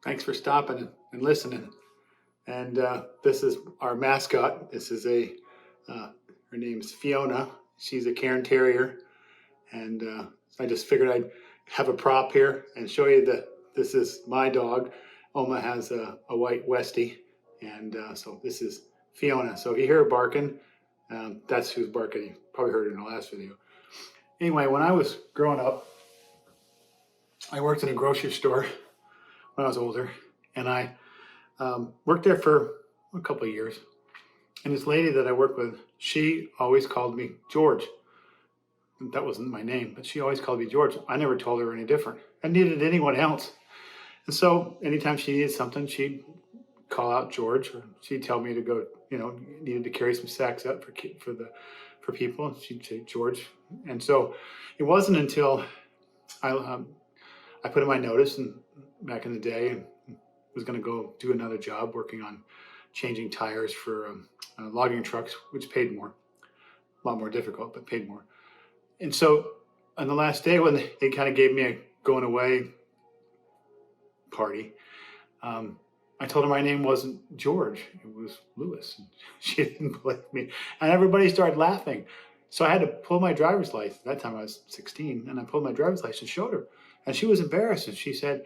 Thanks for stopping and listening. And this is our mascot. This is her name's Fiona. She's a Cairn Terrier. And I just figured I'd have a prop here and show you that this is my dog. Oma has a white Westie. And so this is Fiona. So if you hear her barking, that's who's barking. You probably heard it in the last video. Anyway, when I was growing up, I worked in a grocery store when I was older, and I worked there for a couple of years. And this lady that I worked with, she always called me George. That wasn't my name, but she always called me George. I never told her any different. I needed anyone else. And so anytime she needed something, she'd call out George, or she'd tell me to go, needed to carry some sacks up for people. She'd say George. And so it wasn't until I put in my notice and back in the day and was going to go do another job working on changing tires for logging trucks, which paid more, a lot more difficult, but paid more. And so on the last day when they kind of gave me a going away party, I told her my name wasn't George, it was Lewis. And she didn't believe me. And everybody started laughing. So I had to pull my driver's license. At that time I was 16, and I pulled my driver's license and showed her. And she was embarrassed. And she said,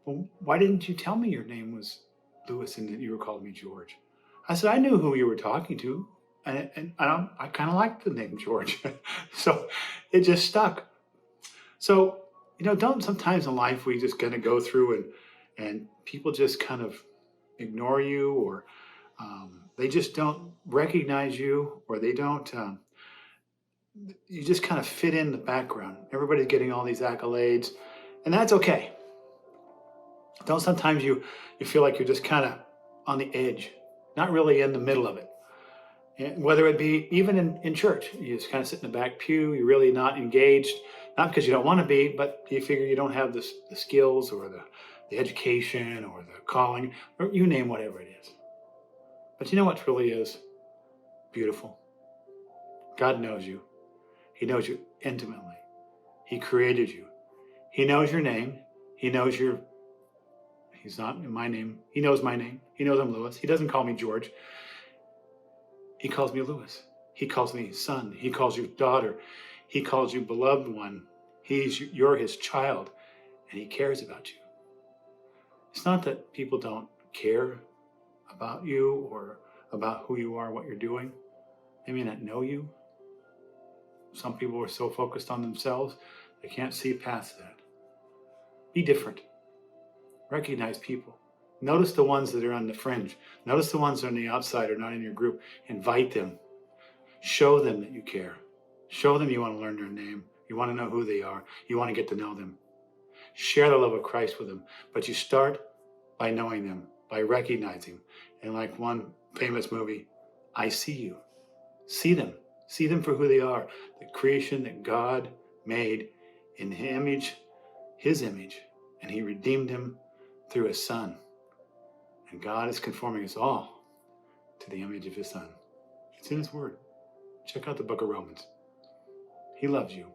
well, why didn't you tell me your name was Lewis and that you were calling me George? I said, I knew who you were talking to. And I kind of liked the name George. So it just stuck. So, don't sometimes in life we just kind of go through and people just kind of ignore you, or they just don't recognize you, or they don't, you just kind of fit in the background. Everybody's getting all these accolades, and that's okay. Don't sometimes you feel like you're just kind of on the edge, not really in the middle of it. And whether it be even in church, you just kind of sit in the back pew, you're really not engaged, not because you don't want to be, but you figure you don't have the skills or the education or the calling, or you name whatever it is. But you know what really is beautiful? God knows you. He knows you intimately. He created you. He knows your name. He knows he's not in my name. He knows my name. He knows I'm Lewis. He doesn't call me George. He calls me Lewis. He calls me son. He calls you daughter. He calls you beloved one. You're his child, and he cares about you. It's not that people don't care about you or about who you are, what you're doing. They may not know you. Some people are so focused on themselves, they can't see past that. Be different. Recognize people. Notice the ones that are on the fringe. Notice the ones that are on the outside or not in your group. Invite them. Show them that you care. Show them you want to learn their name. You want to know who they are. You want to get to know them. Share the love of Christ with them. But you start by knowing them, by recognizing. And like one famous movie, I See You. See them. See them for who they are. The creation that God made in his image. And he redeemed them through his son. And God is conforming us all to the image of his son. It's in his word. Check out the book of Romans. He loves you.